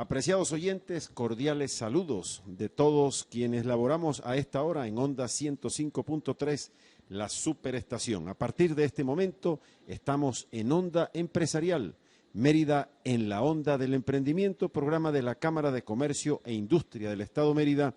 Apreciados oyentes, cordiales saludos de todos quienes laboramos a esta hora en Onda 105.3, la superestación. A partir de este momento estamos en Onda Empresarial, Mérida en la Onda del Emprendimiento, programa de la Cámara de Comercio e Industria del Estado Mérida,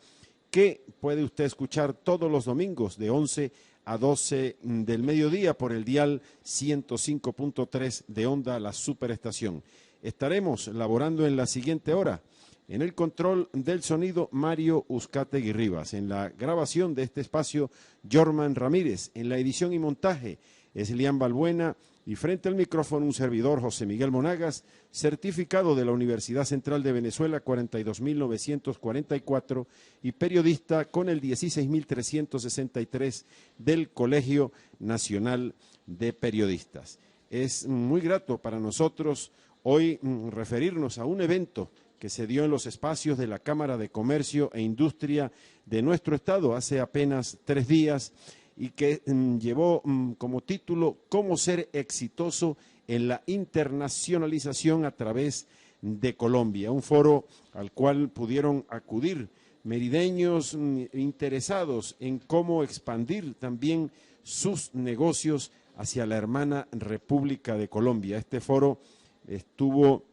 que puede usted escuchar todos los domingos de 11 a 12 del mediodía por el dial 105.3 de Onda, la superestación. Estaremos laborando en la siguiente hora. En el control del sonido, Mario Uzcategui Rivas. En la grabación de este espacio, Jorman Ramírez. En la edición y montaje, Eslian Balbuena. Y frente al micrófono, un servidor, José Miguel Monagas, certificado de la Universidad Central de Venezuela 42.944 y periodista con el 16.363 del Colegio Nacional de Periodistas. Es muy grato para nosotros hoy referirnos a un evento que se dio en los espacios de la Cámara de Comercio e Industria de nuestro estado hace apenas 3 días y que llevó como título «Cómo ser exitoso en la internacionalización a través de Colombia», un foro al cual pudieron acudir merideños interesados en cómo expandir también sus negocios hacia la hermana República de Colombia. Este foro estuvo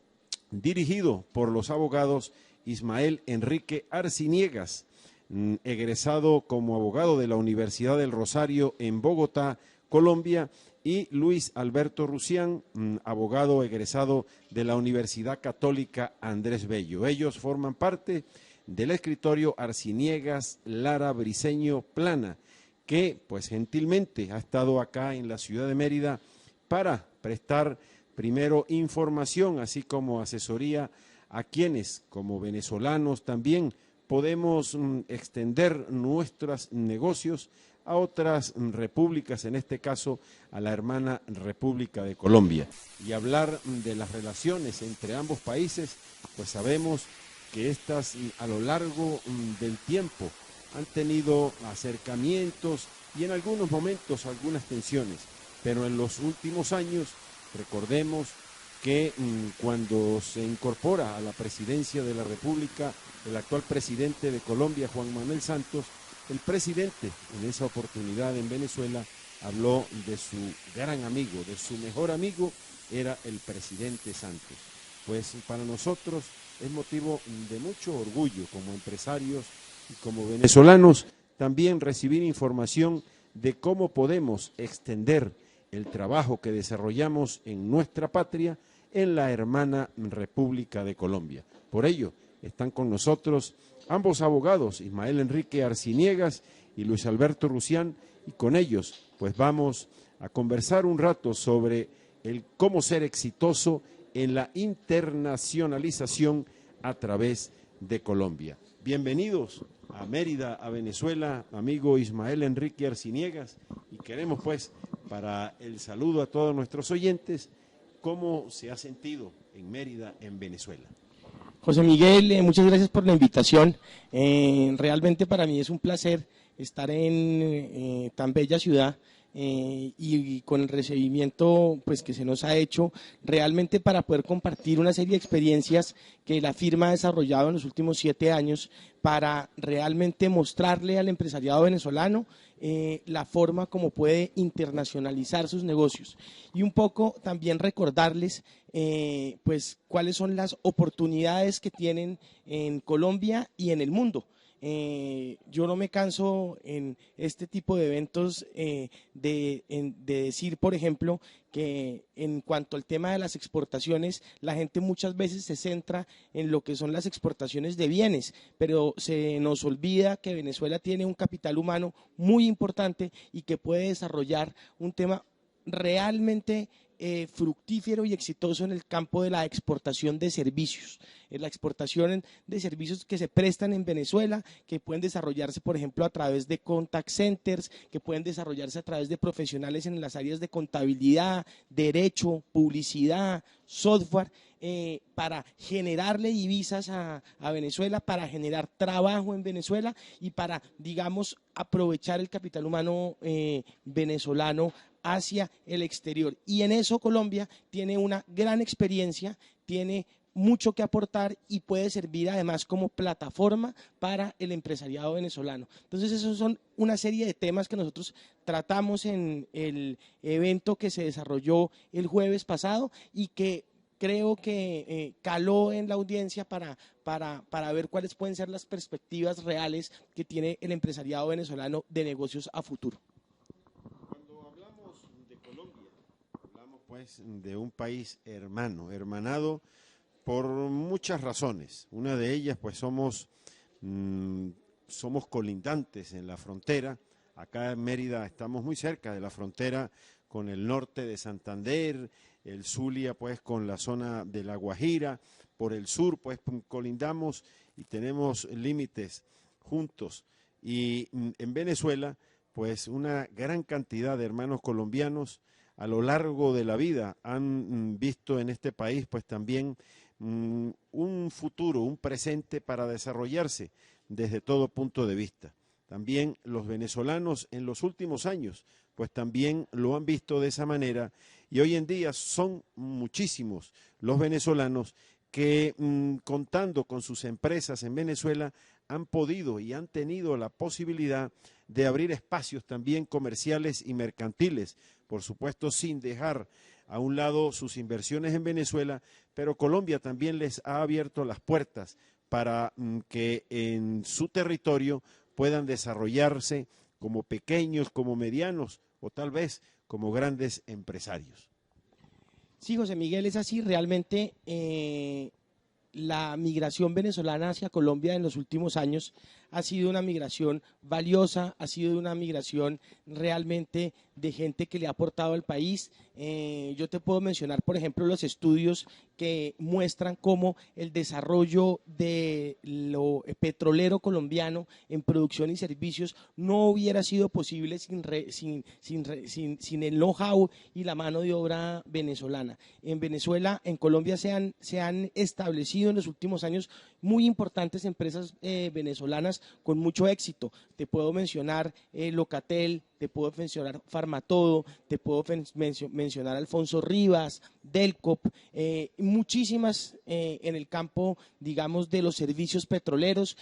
dirigido por los abogados Ismael Enrique Arciniegas, egresado como abogado de la Universidad del Rosario en Bogotá, Colombia, y Luis Alberto Rusián, abogado egresado de la Universidad Católica Andrés Bello. Ellos forman parte del escritorio Arciniegas Lara Briceño Plana, que pues gentilmente ha estado acá en la ciudad de Mérida para prestar primero información, así como asesoría a quienes, como venezolanos también, podemos extender nuestros negocios a otras repúblicas, en este caso a la hermana República de Colombia. Y hablar de las relaciones entre ambos países, pues sabemos que estas a lo largo del tiempo han tenido acercamientos y en algunos momentos algunas tensiones, pero en los últimos años recordemos que cuando se incorpora a la presidencia de la República el actual presidente de Colombia, Juan Manuel Santos, el presidente en esa oportunidad en Venezuela habló de su gran amigo, de su mejor amigo, era el presidente Santos. Pues para nosotros es motivo de mucho orgullo como empresarios y como venezolanos también recibir información de cómo podemos extender el trabajo que desarrollamos en nuestra patria en la hermana República de Colombia. Por ello, están con nosotros ambos abogados, Ismael Enrique Arciniegas y Luis Alberto Rusián, y con ellos pues vamos a conversar un rato sobre el cómo ser exitoso en la internacionalización a través de Colombia. Bienvenidos a Mérida, a Venezuela, amigo Ismael Enrique Arciniegas, y queremos pues para el saludo a todos nuestros oyentes, ¿cómo se ha sentido en Mérida, en Venezuela? José Miguel, muchas gracias por la invitación. Realmente para mí es un placer estar en tan bella ciudad y con el recibimiento pues, que se nos ha hecho realmente para poder compartir una serie de experiencias que la firma ha desarrollado en los últimos 7 años para realmente mostrarle al empresariado venezolano la forma como puede internacionalizar sus negocios y un poco también recordarles pues cuáles son las oportunidades que tienen en Colombia y en el mundo. Yo no me canso en este tipo de eventos de decir, por ejemplo, que en cuanto al tema de las exportaciones, la gente muchas veces se centra en lo que son las exportaciones de bienes, pero se nos olvida que Venezuela tiene un capital humano muy importante y que puede desarrollar un tema realmente fructífero y exitoso en el campo de la exportación de servicios, la exportación de servicios que se prestan en Venezuela, que pueden desarrollarse, por ejemplo, a través de contact centers, que pueden desarrollarse a través de profesionales en las áreas de contabilidad, derecho, publicidad, software, para generarle divisas a Venezuela, para generar trabajo en Venezuela y para, digamos, aprovechar el capital humano venezolano hacia el exterior. Y en eso Colombia tiene una gran experiencia, tiene mucho que aportar y puede servir además como plataforma para el empresariado venezolano. Entonces esos son una serie de temas que nosotros tratamos en el evento que se desarrolló el jueves pasado y que creo que caló en la audiencia para ver cuáles pueden ser las perspectivas reales que tiene el empresariado venezolano de negocios a futuro. Cuando hablamos de Colombia, hablamos pues de un país hermano, hermanado por muchas razones. Una de ellas pues somos colindantes en la frontera. Acá en Mérida estamos muy cerca de la frontera con el norte de Santander, el Zulia pues con la zona de La Guajira, por el sur pues colindamos y tenemos límites juntos. Y en Venezuela pues una gran cantidad de hermanos colombianos a lo largo de la vida han visto en este país pues también un futuro, un presente para desarrollarse desde todo punto de vista. También los venezolanos en los últimos años, pues también lo han visto de esa manera y hoy en día son muchísimos los venezolanos que contando con sus empresas en Venezuela han podido y han tenido la posibilidad de abrir espacios también comerciales y mercantiles, por supuesto sin dejar a un lado sus inversiones en Venezuela, pero Colombia también les ha abierto las puertas para que en su territorio puedan desarrollarse como pequeños, como medianos o tal vez como grandes empresarios. Sí, José Miguel, es así. Realmente la migración venezolana hacia Colombia en los últimos años ha sido una migración valiosa, ha sido una migración realmente de gente que le ha aportado al país. Yo te puedo mencionar, por ejemplo, los estudios que muestran cómo el desarrollo de lo petrolero colombiano en producción y servicios no hubiera sido posible sin el know-how y la mano de obra venezolana. En Venezuela, en Colombia se han establecido en los últimos años muy importantes empresas venezolanas con mucho éxito. Te puedo mencionar Locatel, te puedo mencionar Farmatodo, te puedo mencionar Alfonso Rivas, Delcop, muchísimas en el campo, digamos, de los servicios petroleros,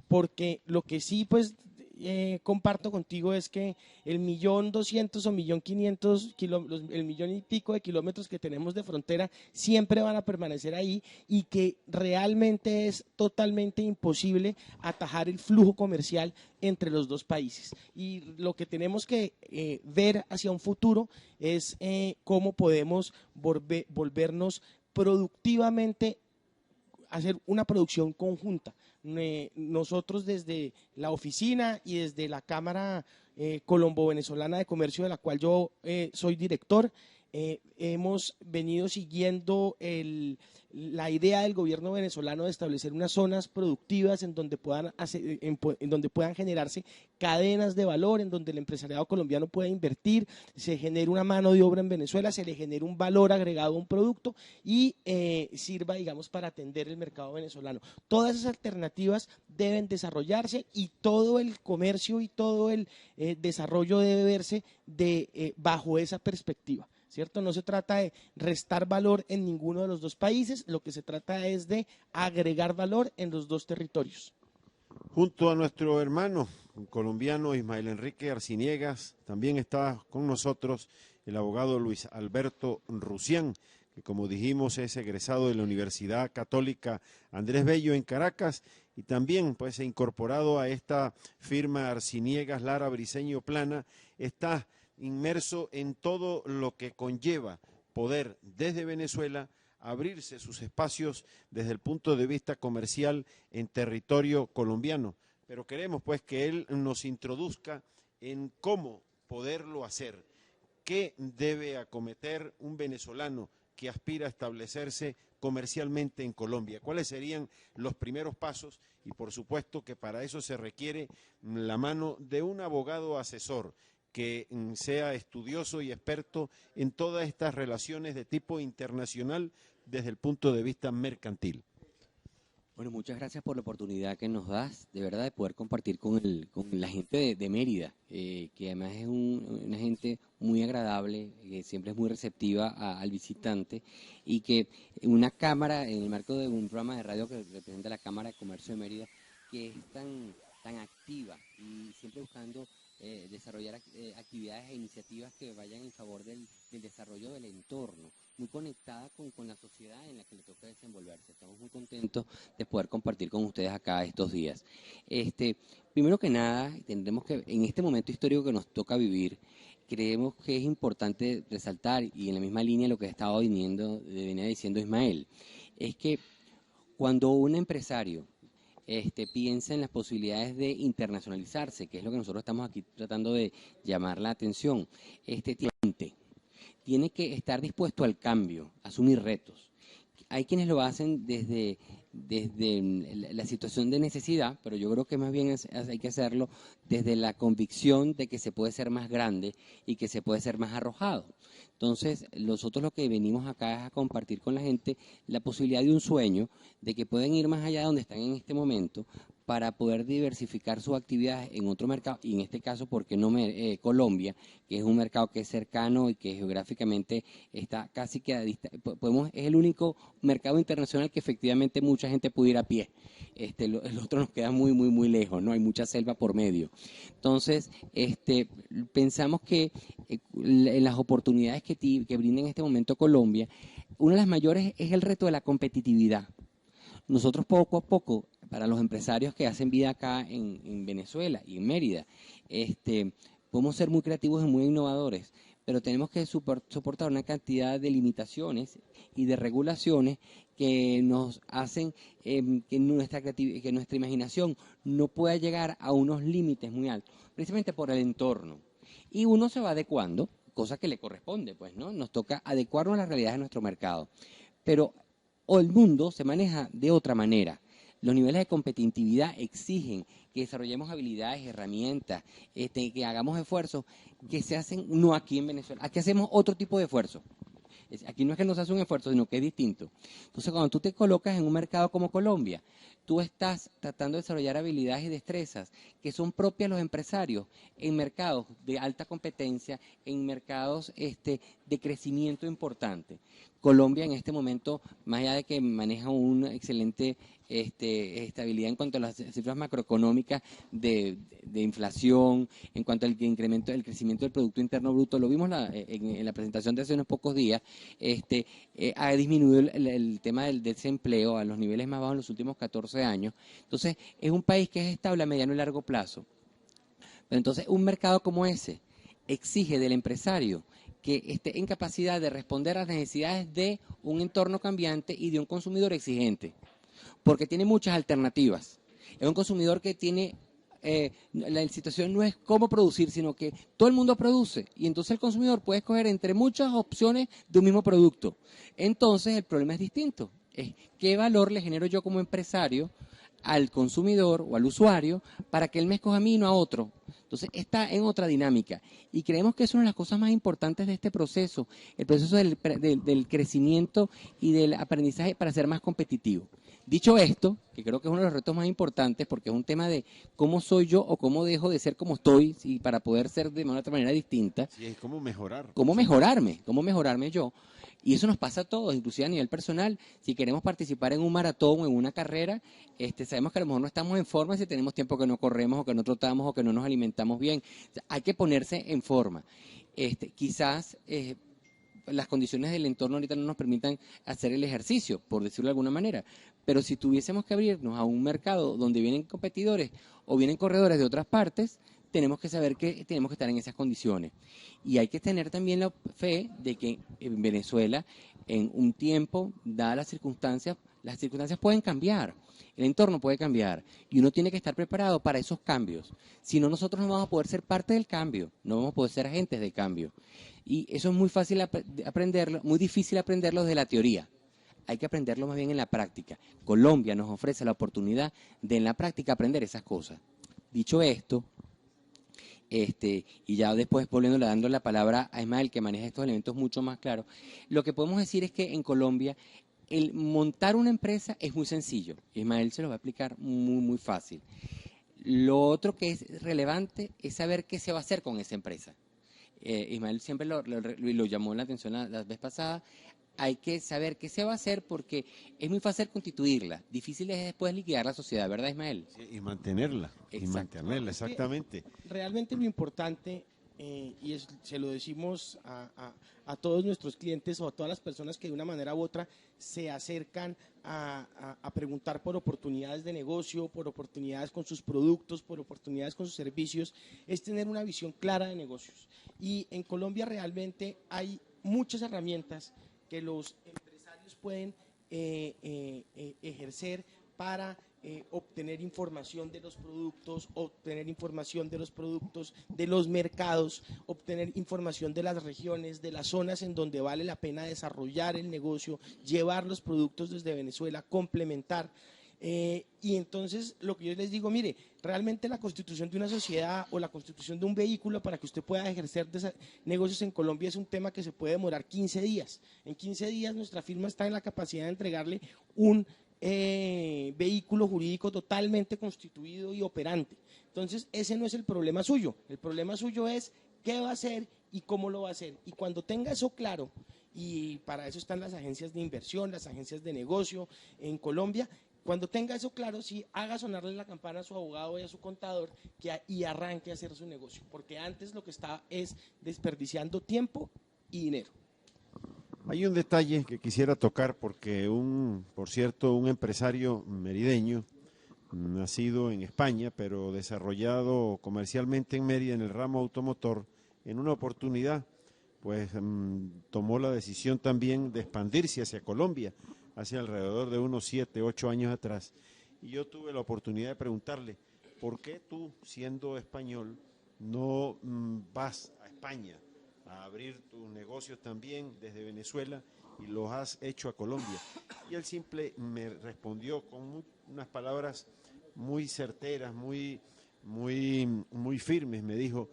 porque lo que sí, pues, comparto contigo es que el 1.200.000 o 1.500.000 el millón y pico de kilómetros que tenemos de frontera siempre van a permanecer ahí y que realmente es totalmente imposible atajar el flujo comercial entre los dos países. Y lo que tenemos que ver hacia un futuro es cómo podemos volvernos productivamente hacer una producción conjunta. Nosotros desde la oficina y desde la Cámara Colombo-Venezolana de Comercio, de la cual yo soy director, hemos venido siguiendo la idea del gobierno venezolano de establecer unas zonas productivas en donde puedan generarse cadenas de valor, en donde el empresariado colombiano pueda invertir, se genere una mano de obra en Venezuela, se le genere un valor agregado a un producto y sirva, digamos, para atender el mercado venezolano. Todas esas alternativas deben desarrollarse y todo el comercio y todo el desarrollo debe verse bajo esa perspectiva. ¿Cierto? No se trata de restar valor en ninguno de los dos países, lo que se trata es de agregar valor en los dos territorios. Junto a nuestro hermano colombiano Ismael Enrique Arciniegas, también está con nosotros el abogado Luis Alberto Rusián, que como dijimos es egresado de la Universidad Católica Andrés Bello en Caracas y también pues incorporado a esta firma Arciniegas Lara Briceño Plana, está inmerso en todo lo que conlleva poder desde Venezuela abrirse sus espacios desde el punto de vista comercial en territorio colombiano. Pero queremos pues que él nos introduzca en cómo poderlo hacer, qué debe acometer un venezolano que aspira a establecerse comercialmente en Colombia, cuáles serían los primeros pasos y por supuesto que para eso se requiere la mano de un abogado asesor que sea estudioso y experto en todas estas relaciones de tipo internacional desde el punto de vista mercantil. Bueno, muchas gracias por la oportunidad que nos das, de verdad, de poder compartir con la gente de Mérida, que además es una gente muy agradable, que siempre es muy receptiva al visitante y que una cámara, en el marco de un programa de radio que representa la Cámara de Comercio de Mérida, que es tan activa y siempre buscando desarrollar actividades e iniciativas que vayan en favor del desarrollo del entorno, muy conectada con la sociedad en la que le toca desenvolverse. Estamos muy contentos de poder compartir con ustedes acá estos días. Primero que nada, tendremos que, en este momento histórico que nos toca vivir, creemos que es importante resaltar, y en la misma línea de lo que venía diciendo Ismael, es que cuando un empresario piensa en las posibilidades de internacionalizarse, que es lo que nosotros estamos aquí tratando de llamar la atención, tiene que estar dispuesto al cambio, a asumir retos. Hay quienes lo hacen desde la situación de necesidad, pero yo creo que más bien hay que hacerlo desde la convicción de que se puede ser más grande y que se puede ser más arrojado. Entonces, nosotros lo que venimos acá es a compartir con la gente la posibilidad de un sueño, de que pueden ir más allá de donde están en este momento, para poder diversificar sus actividades en otro mercado, y en este caso, ¿por qué no Colombia, que es un mercado que es cercano y que geográficamente está casi que es el único mercado internacional que efectivamente mucha gente puede ir a pie. El otro nos queda muy, muy, muy lejos, ¿no? Hay mucha selva por medio. Entonces, pensamos que en las oportunidades que brinda en este momento Colombia, una de las mayores es el reto de la competitividad. Nosotros poco a poco, para los empresarios que hacen vida acá en Venezuela y en Mérida, podemos ser muy creativos y muy innovadores, pero tenemos que soportar una cantidad de limitaciones y de regulaciones que nos hacen que nuestra imaginación no pueda llegar a unos límites muy altos, precisamente por el entorno. Y uno se va adecuando, cosa que le corresponde, pues, ¿no? Nos toca adecuarnos a las realidades de nuestro mercado. Pero el mundo se maneja de otra manera. Los niveles de competitividad exigen que desarrollemos habilidades, herramientas, que hagamos esfuerzos que se hacen no aquí en Venezuela. Aquí hacemos otro tipo de esfuerzo. Aquí no es que no se hace un esfuerzo, sino que es distinto. Entonces, cuando tú te colocas en un mercado como Colombia, tú estás tratando de desarrollar habilidades y destrezas que son propias de los empresarios en mercados de alta competencia, en mercados de crecimiento importante. Colombia en este momento, más allá de que maneja una excelente estabilidad en cuanto a las cifras macroeconómicas de inflación, en cuanto al incremento del crecimiento del Producto Interno Bruto, lo vimos en la presentación de hace unos pocos días, ha disminuido el tema del desempleo a los niveles más bajos en los últimos 14 años. Entonces, es un país que es estable a mediano y largo plazo. Pero entonces, un mercado como ese exige del empresario que esté en capacidad de responder a las necesidades de un entorno cambiante y de un consumidor exigente, porque tiene muchas alternativas. Es un consumidor que tiene, la situación no es cómo producir, sino que todo el mundo produce, y entonces el consumidor puede escoger entre muchas opciones de un mismo producto. Entonces el problema es distinto, es qué valor le genero yo como empresario al consumidor o al usuario para que él me escoja a mí y no a otro. Entonces está en otra dinámica y creemos que es una de las cosas más importantes de este proceso, el proceso del crecimiento y del aprendizaje para ser más competitivo. Dicho esto, que creo que es uno de los retos más importantes porque es un tema de cómo soy yo o cómo dejo de ser como estoy y para poder ser de otra manera distinta. Sí, es cómo mejorar. Cómo mejorarme yo. Y eso nos pasa a todos, inclusive a nivel personal. Si queremos participar en un maratón o en una carrera, sabemos que a lo mejor no estamos en forma si tenemos tiempo que no corremos o que no trotamos o que no nos alimentamos bien. O sea, hay que ponerse en forma. Quizás las condiciones del entorno ahorita no nos permitan hacer el ejercicio, por decirlo de alguna manera. Pero si tuviésemos que abrirnos a un mercado donde vienen competidores o vienen corredores de otras partes, tenemos que saber que tenemos que estar en esas condiciones. Y hay que tener también la fe de que en Venezuela, en un tiempo, dadas las circunstancias pueden cambiar, el entorno puede cambiar, y uno tiene que estar preparado para esos cambios. Si no, nosotros no vamos a poder ser parte del cambio, no vamos a poder ser agentes del cambio. Y eso es muy fácil aprenderlo, muy difícil aprenderlo de la teoría. Hay que aprenderlo más bien en la práctica. Colombia nos ofrece la oportunidad de en la práctica aprender esas cosas. Dicho esto, y ya después dando la palabra a Ismael, que maneja estos elementos mucho más claros, lo que podemos decir es que en Colombia el montar una empresa es muy sencillo. Ismael se lo va a explicar muy, muy fácil. Lo otro que es relevante es saber qué se va a hacer con esa empresa. Ismael siempre lo llamó la atención la vez pasada. Hay que saber qué se va a hacer porque es muy fácil constituirla. Difícil es después liquidar la sociedad, ¿verdad, Ismael? Sí, y mantenerla. Exacto. Y mantenerla, exactamente. Realmente lo importante, se lo decimos a todos nuestros clientes o a todas las personas que de una manera u otra se acercan a preguntar por oportunidades de negocio, por oportunidades con sus productos, por oportunidades con sus servicios, es tener una visión clara de negocios. Y en Colombia realmente hay muchas herramientas que los empresarios pueden ejercer para obtener información de los productos, de los mercados, obtener información de las regiones, de las zonas en donde vale la pena desarrollar el negocio, llevar los productos desde Venezuela, complementar. Y entonces lo que yo les digo, mire, realmente la constitución de una sociedad o la constitución de un vehículo para que usted pueda ejercer negocios en Colombia es un tema que se puede demorar 15 días. En 15 días nuestra firma está en la capacidad de entregarle un vehículo jurídico totalmente constituido y operante. Entonces ese no es el problema suyo es qué va a hacer y cómo lo va a hacer. Y cuando tenga eso claro, y para eso están las agencias de inversión, las agencias de negocio en Colombia, cuando tenga eso claro, sí, haga sonarle la campana a su abogado y a su contador y arranque a hacer su negocio, porque antes lo que está es desperdiciando tiempo y dinero. Hay un detalle que quisiera tocar porque por cierto, un empresario merideño, nacido en España, pero desarrollado comercialmente en Mérida en el ramo automotor, en una oportunidad, pues tomó la decisión también de expandirse hacia Colombia, hace alrededor de unos 7, 8 años atrás. Y yo tuve la oportunidad de preguntarle, ¿por qué tú, siendo español, no vas a España a abrir tus negocios también desde Venezuela y los has hecho a Colombia? Y él me respondió con unas palabras muy certeras, muy firmes. Me dijo,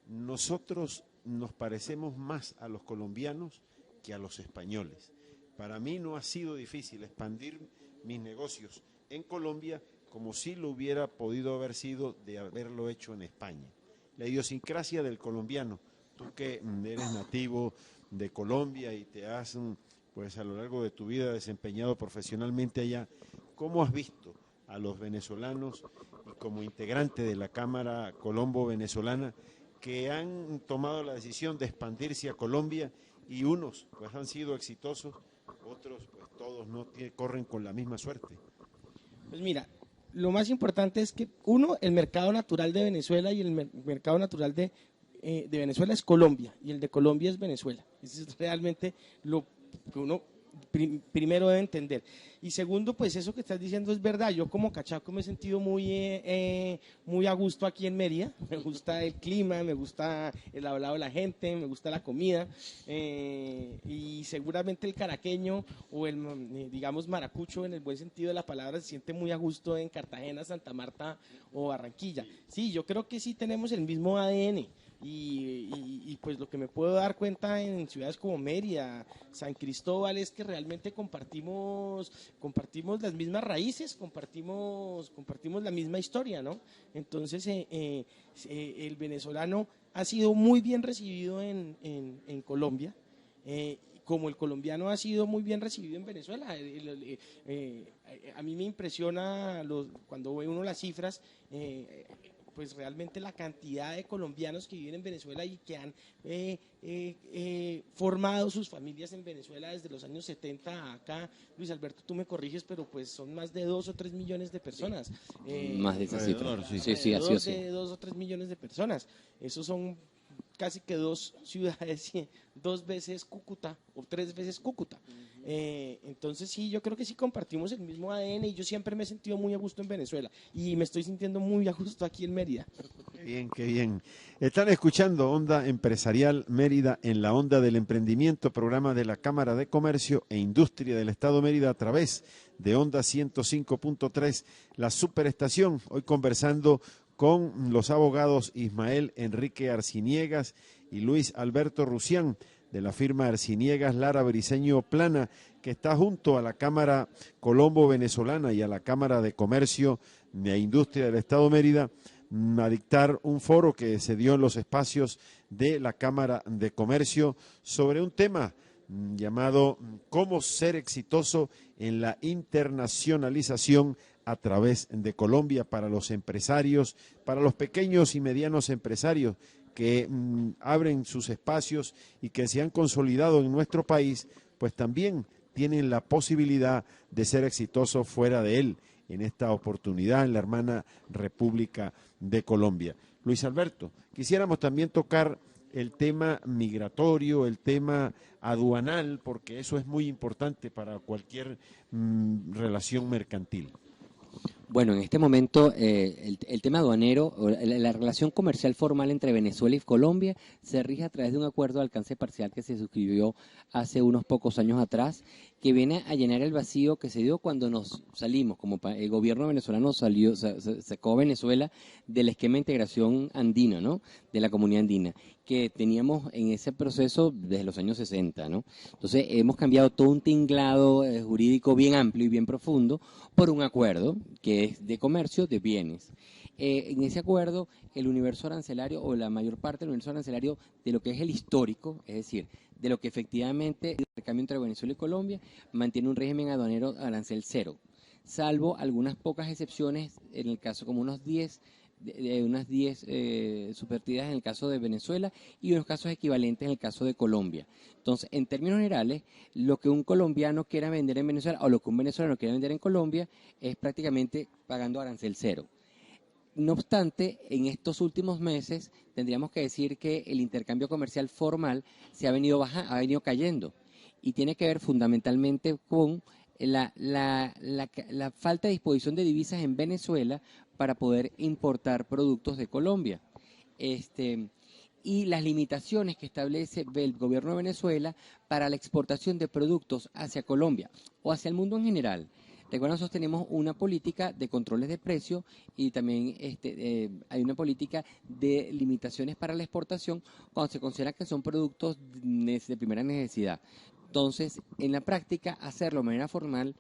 nosotros nos parecemos más a los colombianos que a los españoles. Para mí no ha sido difícil expandir mis negocios en Colombia como si lo hubiera podido haber sido de haberlo hecho en España. La idiosincrasia del colombiano, tú que eres nativo de Colombia y te has, pues a lo largo de tu vida desempeñado profesionalmente allá, ¿cómo has visto a los venezolanos y como integrante de la Cámara Colombo-Venezolana que han tomado la decisión de expandirse a Colombia y unos pues han sido exitosos, otros pues todos no corren con la misma suerte? Pues mira, lo más importante es que el mercado natural de Venezuela y el mercado natural de Venezuela es Colombia y el de Colombia es Venezuela. Eso es realmente lo que uno primero debe entender. Y segundo, pues eso que estás diciendo es verdad. Yo como cachaco me he sentido muy a gusto aquí en Mérida. Me gusta el clima, me gusta el hablado de la gente, me gusta la comida. Y seguramente el caraqueño o digamos maracucho en el buen sentido de la palabra se siente muy a gusto en Cartagena, Santa Marta o Barranquilla. Sí, yo creo que sí tenemos el mismo ADN. Y pues lo que me puedo dar cuenta en ciudades como Mérida, San Cristóbal, es que realmente compartimos las mismas raíces, compartimos la misma historia, ¿no? Entonces el venezolano ha sido muy bien recibido en Colombia, como el colombiano ha sido muy bien recibido en Venezuela. A mí me impresiona cuando ve uno las cifras, pues realmente la cantidad de colombianos que viven en Venezuela y que han formado sus familias en Venezuela desde los años 70 acá. Luis Alberto, tú me corriges, pero pues son más de 2 o 3 millones de personas. Más de esa cifra. Sí, así es. De 2 o 3 millones de personas. Esos son casi que 2 ciudades, 2 veces Cúcuta o 3 veces Cúcuta. Entonces sí, yo creo que sí compartimos el mismo ADN y yo siempre me he sentido muy a gusto en Venezuela y me estoy sintiendo muy a gusto aquí en Mérida. Qué bien, qué bien. Están escuchando Onda Empresarial Mérida en la Onda del Emprendimiento, programa de la Cámara de Comercio e Industria del Estado Mérida a través de Onda 105.3, la superestación. Hoy conversando con los abogados Ismael Enrique Arciniegas y Luis Alberto Rusián de la firma Arciniegas Lara Briceño Plana, que está junto a la Cámara Colombo Venezolana y a la Cámara de Comercio e Industria del Estado Mérida, a dictar un foro que se dio en los espacios de la Cámara de Comercio sobre un tema llamado cómo ser exitoso en la internacionalización a través de Colombia para los empresarios, para los pequeños y medianos empresarios que abren sus espacios y que se han consolidado en nuestro país, pues también tienen la posibilidad de ser exitosos fuera de él, en esta oportunidad en la hermana República de Colombia. Luis Alberto, quisiéramos también tocar el tema migratorio, el tema aduanal, porque eso es muy importante para cualquier relación mercantil. Bueno, en este momento el tema aduanero, la relación comercial formal entre Venezuela y Colombia se rige a través de un acuerdo de alcance parcial que se suscribió hace unos pocos años atrás, que viene a llenar el vacío que se dio cuando nos salimos, como el gobierno venezolano sacó a Venezuela del esquema de integración andina, ¿no? De la comunidad andina, que teníamos en ese proceso desde los años 60, ¿no? Entonces hemos cambiado todo un tinglado jurídico bien amplio y bien profundo por un acuerdo que es de comercio de bienes. En ese acuerdo, el universo arancelario o la mayor parte del universo arancelario de lo que es el histórico, es decir, de lo que efectivamente el intercambio entre Venezuela y Colombia mantiene un régimen aduanero arancel cero, salvo algunas pocas excepciones, en el caso como unas 10 subvertidas en el caso de Venezuela y unos casos equivalentes en el caso de Colombia. Entonces, en términos generales, lo que un colombiano quiera vender en Venezuela o lo que un venezolano quiera vender en Colombia es prácticamente pagando arancel cero. No obstante, en estos últimos meses tendríamos que decir que el intercambio comercial formal se ha venido cayendo y tiene que ver fundamentalmente con la falta de disposición de divisas en Venezuela para poder importar productos de Colombia. Y las limitaciones que establece el gobierno de Venezuela para la exportación de productos hacia Colombia o hacia el mundo en general. Recuerden, nosotros tenemos una política de controles de precio y también hay una política de limitaciones para la exportación cuando se considera que son productos de primera necesidad. Entonces, en la práctica, hacerlo de manera formal,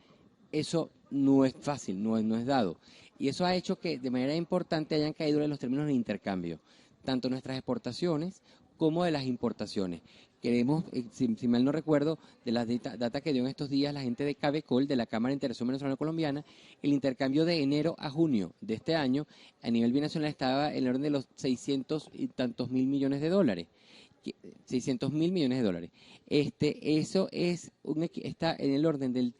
eso no es fácil, no es dado. Y eso ha hecho que de manera importante hayan caído los términos de intercambio, tanto nuestras exportaciones como de las importaciones. Queremos, si mal no recuerdo, de las data que dio en estos días la gente de Cabecol, de la Cámara de Integración Venezolano-Colombiana, el intercambio de enero a junio de este año a nivel binacional estaba en el orden de los 600 y tantos mil millones de dólares. 600 mil millones de dólares. Eso está en el orden del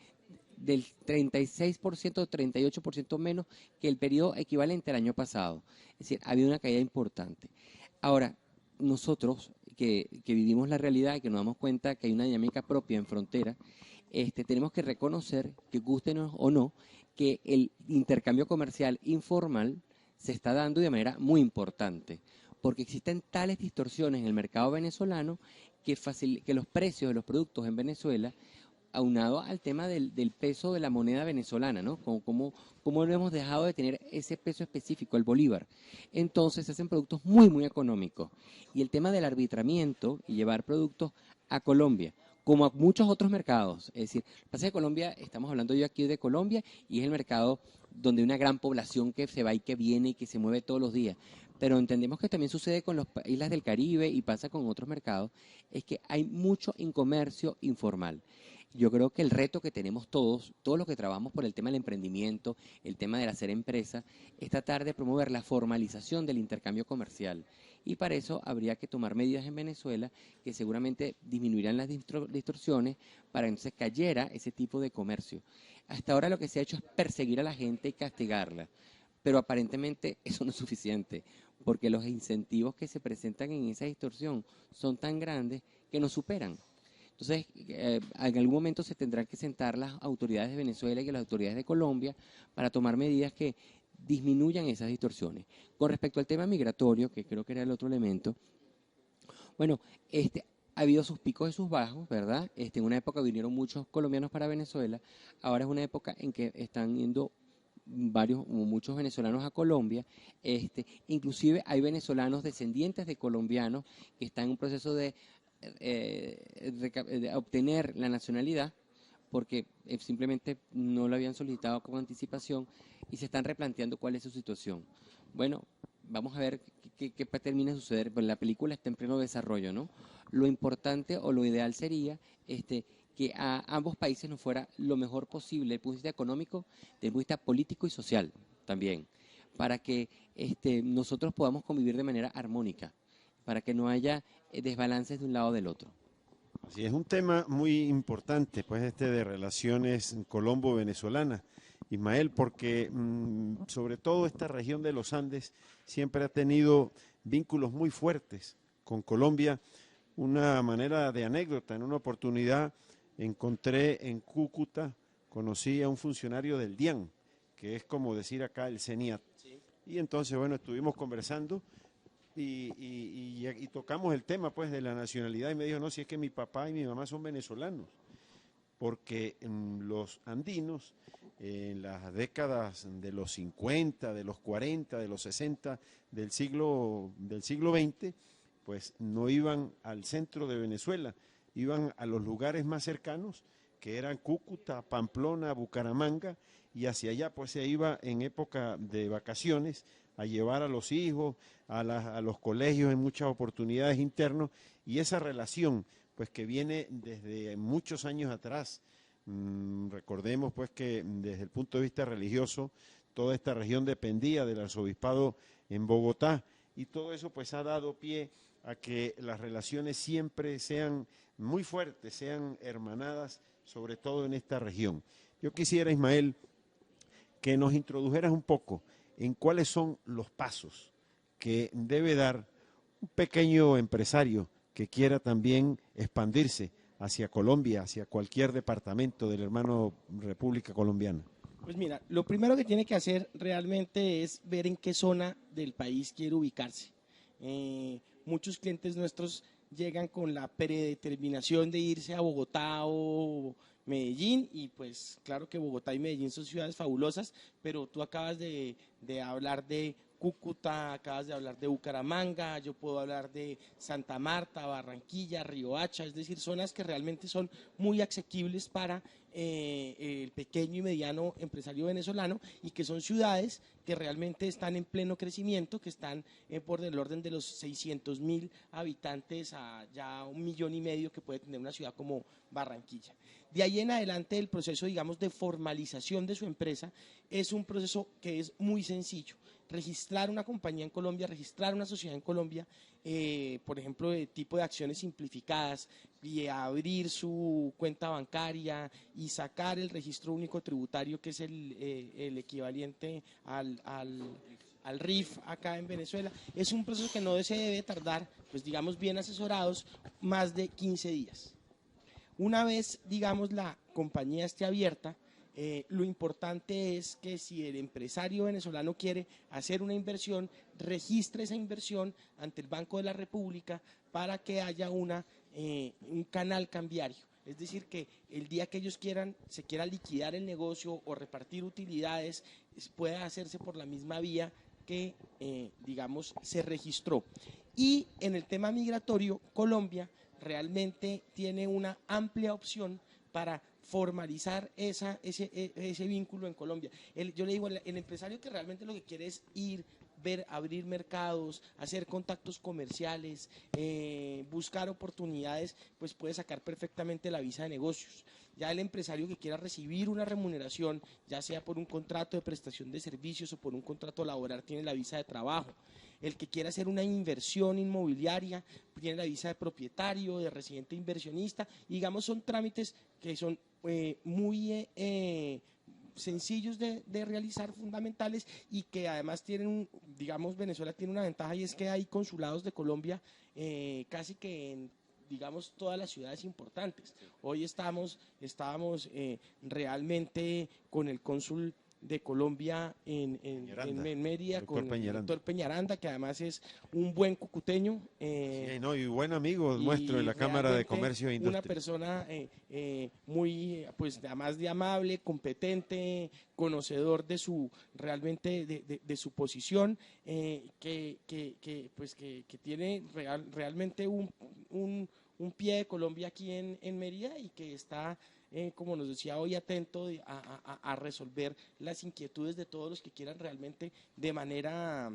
36% o 38% menos que el periodo equivalente al año pasado. Es decir, ha habido una caída importante. Ahora, nosotros que vivimos la realidad y que nos damos cuenta que hay una dinámica propia en frontera, tenemos que reconocer, que gustenos o no, que el intercambio comercial informal se está dando de manera muy importante, porque existen tales distorsiones en el mercado venezolano que los precios de los productos en Venezuela, aunado al tema del peso de la moneda venezolana, ¿no? Como no hemos dejado de tener ese peso específico, el bolívar. Entonces se hacen productos muy, muy económicos. Y el tema del arbitramiento y llevar productos a Colombia, como a muchos otros mercados. Es decir, pasa que Colombia, estamos hablando yo aquí de Colombia, y es el mercado donde hay una gran población que se va y que viene y que se mueve todos los días. Pero entendemos que también sucede con las islas del Caribe y pasa con otros mercados, es que hay mucho comercio informal. Yo creo que el reto que tenemos todos los que trabajamos por el tema del emprendimiento, el tema de hacer empresa, es tratar de promover la formalización del intercambio comercial. Y para eso habría que tomar medidas en Venezuela que seguramente disminuirán las distorsiones para que entonces cayera ese tipo de comercio. Hasta ahora lo que se ha hecho es perseguir a la gente y castigarla, pero aparentemente eso no es suficiente, porque los incentivos que se presentan en esa distorsión son tan grandes que nos superan. Entonces, en algún momento se tendrán que sentar las autoridades de Venezuela y las autoridades de Colombia para tomar medidas que disminuyan esas distorsiones. Con respecto al tema migratorio, que creo que era el otro elemento, bueno, ha habido sus picos y sus bajos, ¿verdad? En una época vinieron muchos colombianos para Venezuela, ahora es una época en que están yendo muchos venezolanos a Colombia, inclusive hay venezolanos descendientes de colombianos que están en un proceso de obtener la nacionalidad porque simplemente no lo habían solicitado con anticipación y se están replanteando cuál es su situación. Bueno, vamos a ver qué termina de suceder. Pues la película está en pleno desarrollo, ¿no? Lo importante o lo ideal sería que a ambos países nos fuera lo mejor posible desde el punto de vista económico, desde el punto de vista político y social también, para que nosotros podamos convivir de manera armónica, para que no haya desbalances de un lado o del otro. Así es un tema muy importante, pues de relaciones colombo-venezolanas, Ismael, porque sobre todo esta región de los Andes siempre ha tenido vínculos muy fuertes con Colombia. Una manera de anécdota, en una oportunidad encontré en Cúcuta, conocí a un funcionario del DIAN, que es como decir acá el CENIAT. Sí. Y entonces, bueno, estuvimos conversando y tocamos el tema pues de la nacionalidad y me dijo, no, si es que mi papá y mi mamá son venezolanos, porque en los andinos, en las décadas de los 50, de los 40, de los 60 del siglo XX, pues no iban al centro de Venezuela, iban a los lugares más cercanos, que eran Cúcuta, Pamplona, Bucaramanga, y hacia allá pues se iba en época de vacaciones a llevar a los hijos, a los colegios en muchas oportunidades internos, y esa relación pues que viene desde muchos años atrás. Recordemos pues que desde el punto de vista religioso, toda esta región dependía del arzobispado en Bogotá, y todo eso pues ha dado pie a que las relaciones siempre sean muy fuertes, sean hermanadas, sobre todo en esta región. Yo quisiera, Ismael, que nos introdujeras un poco en cuáles son los pasos que debe dar un pequeño empresario que quiera también expandirse hacia Colombia, hacia cualquier departamento del hermano República Colombiana. Pues mira, lo primero que tiene que hacer realmente es ver en qué zona del país quiere ubicarse. Muchos clientes nuestros llegan con la predeterminación de irse a Bogotá o Medellín, y pues claro que Bogotá y Medellín son ciudades fabulosas, pero tú acabas de hablar de Cúcuta, acabas de hablar de Bucaramanga, yo puedo hablar de Santa Marta, Barranquilla, Riohacha, es decir, zonas que realmente son muy asequibles para el pequeño y mediano empresario venezolano, y que son ciudades que realmente están en pleno crecimiento, que están por el orden de los 600.000 habitantes a ya 1,5 millones que puede tener una ciudad como Barranquilla. De ahí en adelante el proceso, digamos, de formalización de su empresa es un proceso que es muy sencillo. Registrar una compañía en Colombia, registrar una sociedad en Colombia, por ejemplo, de tipo de acciones simplificadas, y abrir su cuenta bancaria y sacar el registro único tributario, que es el equivalente al RIF acá en Venezuela. Es un proceso que no se debe tardar, pues digamos, bien asesorados, más de 15 días. Una vez, digamos, la compañía esté abierta, lo importante es que si el empresario venezolano quiere hacer una inversión, registre esa inversión ante el Banco de la República para que haya un canal cambiario. Es decir, que el día que ellos se quiera liquidar el negocio o repartir utilidades, pueda hacerse por la misma vía que, digamos, se registró. Y en el tema migratorio, Colombia realmente tiene una amplia opción para formalizar ese vínculo en Colombia. Yo le digo, el empresario que realmente lo que quiere es ir, ver, abrir mercados, hacer contactos comerciales, buscar oportunidades, pues puede sacar perfectamente la visa de negocios. Ya el empresario que quiera recibir una remuneración, ya sea por un contrato de prestación de servicios o por un contrato laboral, tiene la visa de trabajo. El que quiera hacer una inversión inmobiliaria tiene la visa de propietario, de residente inversionista, y digamos son trámites que son muy sencillos de realizar, fundamentales, y que además tienen, digamos, Venezuela tiene una ventaja, y es que hay consulados de Colombia casi que en, digamos, todas las ciudades importantes. Hoy estábamos realmente con el cónsul de Colombia en Mérida, con el doctor Peñaranda, que además es un buen cucuteño. Sí, no, y buen amigo nuestro de la Cámara de Comercio e Industria. Una persona muy, pues además de amable, competente, conocedor de su, realmente de su posición, que tiene realmente un pie de Colombia aquí en Mérida y que está, como nos decía hoy, atento a resolver las inquietudes de todos los que quieran realmente de manera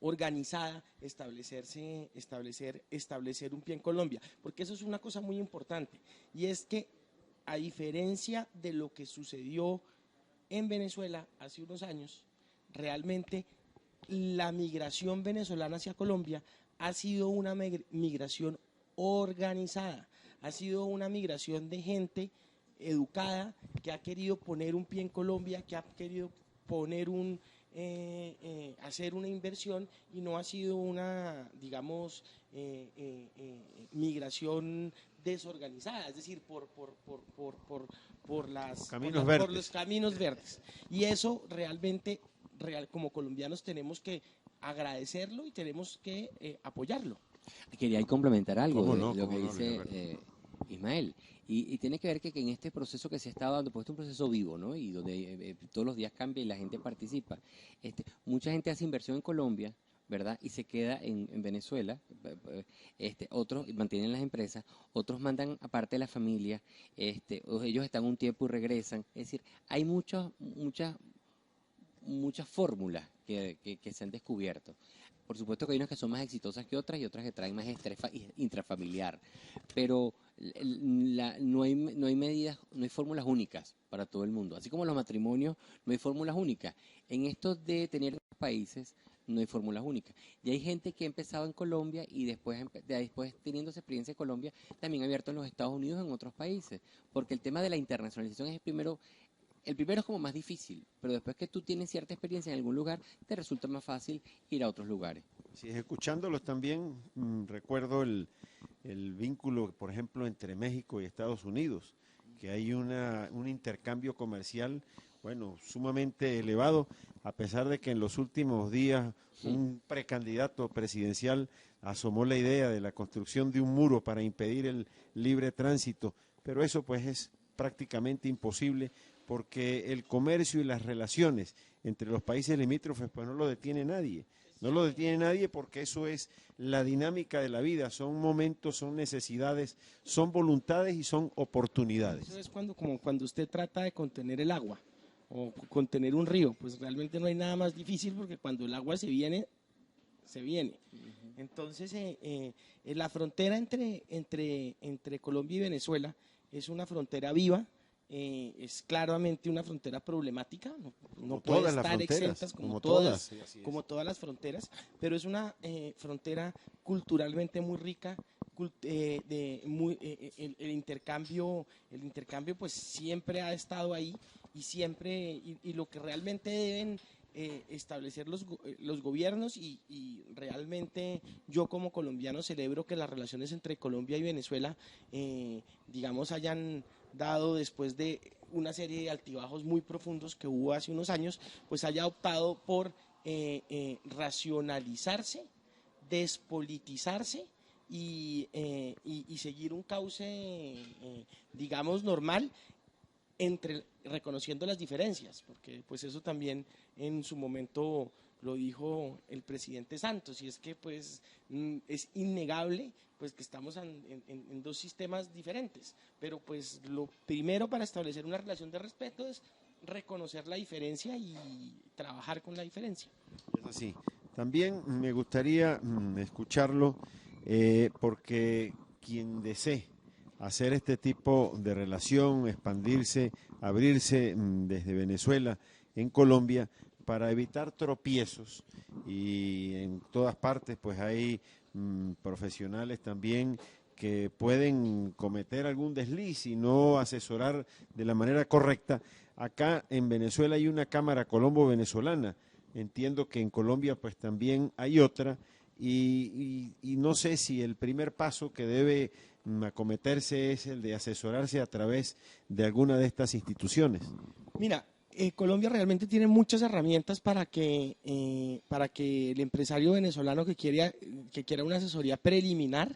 organizada establecer un pie en Colombia, porque eso es una cosa muy importante, y es que a diferencia de lo que sucedió en Venezuela hace unos años, realmente la migración venezolana hacia Colombia ha sido una migración organizada, ha sido una migración de gente educada que ha querido poner un pie en Colombia, que ha querido poner hacer una inversión, y no ha sido una, digamos, migración desorganizada, es decir, por los caminos verdes. Y eso realmente, como colombianos, tenemos que agradecerlo y tenemos que apoyarlo. Quería complementar algo de lo que no, dice Ismael. Y tiene que ver que en este proceso que se está dando, pues es un proceso vivo, ¿no? Y donde todos los días cambia y la gente participa. Mucha gente hace inversión en Colombia, ¿verdad? Y se queda en Venezuela. Otros mantienen las empresas, otros mandan aparte de la familia, ellos están un tiempo y regresan. Es decir, hay muchas fórmulas que se han descubierto. Por supuesto que hay unas que son más exitosas que otras y otras que traen más estrés intrafamiliar, pero no hay medidas, no hay fórmulas únicas para todo el mundo. Así como los matrimonios, no hay fórmulas únicas. En esto de tener países, no hay fórmulas únicas. Y hay gente que ha empezado en Colombia y después teniendo esa experiencia en Colombia, también ha abierto en los Estados Unidos, en otros países. Porque el tema de la internacionalización es el primero es como más difícil, pero después que tú tienes cierta experiencia en algún lugar, te resulta más fácil ir a otros lugares. Sí, escuchándolos también, recuerdo el vínculo, por ejemplo, entre México y Estados Unidos, que hay un intercambio comercial, bueno, sumamente elevado, a pesar de que en los últimos días un precandidato presidencial asomó la idea de la construcción de un muro para impedir el libre tránsito, pero eso pues es prácticamente imposible, porque el comercio y las relaciones entre los países limítrofes pues no lo detiene nadie. No lo detiene nadie porque eso es la dinámica de la vida, son momentos, son necesidades, son voluntades y son oportunidades. Eso es como cuando usted trata de contener el agua o contener un río, pues realmente no hay nada más difícil, porque cuando el agua se viene. Entonces, la frontera entre Colombia y Venezuela es una frontera viva. Es claramente una frontera problemática, no puede estar exenta como todas las fronteras, pero es una frontera culturalmente muy rica. El intercambio pues siempre ha estado ahí, y lo que realmente deben establecer los gobiernos, y realmente yo como colombiano celebro que las relaciones entre Colombia y Venezuela digamos hayan dado, después de una serie de altibajos muy profundos que hubo hace unos años, pues haya optado por racionalizarse, despolitizarse y seguir un cauce digamos normal, reconociendo las diferencias, porque pues eso también en su momento lo dijo el presidente Santos, y es que pues es innegable pues que estamos en dos sistemas diferentes, pero pues lo primero para establecer una relación de respeto es reconocer la diferencia y trabajar con la diferencia. Es así. También me gustaría escucharlo, porque quien desee hacer este tipo de relación, expandirse, abrirse desde Venezuela en Colombia, para evitar tropiezos, y en todas partes pues hay profesionales también que pueden cometer algún desliz y no asesorar de la manera correcta. Acá en Venezuela hay una Cámara Colombo-Venezolana, entiendo que en Colombia pues también hay otra, y no sé si el primer paso que debe acometerse es el de asesorarse a través de alguna de estas instituciones. Mira, Colombia realmente tiene muchas herramientas para que el empresario venezolano que quiera una asesoría preliminar,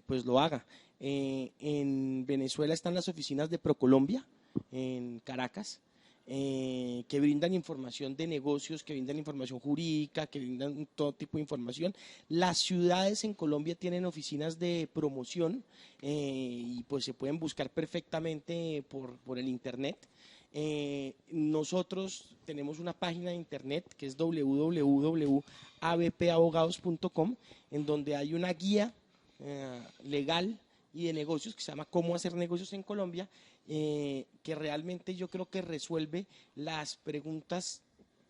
pues lo haga. En Venezuela están las oficinas de Procolombia, en Caracas. que brindan información de negocios, que brindan información jurídica, que brindan todo tipo de información. Las ciudades en Colombia tienen oficinas de promoción y pues se pueden buscar perfectamente por el internet. Nosotros tenemos una página de internet que es www.abpabogados.com, en donde hay una guía legal y de negocios que se llama Cómo hacer negocios en Colombia, que realmente yo creo que resuelve las preguntas,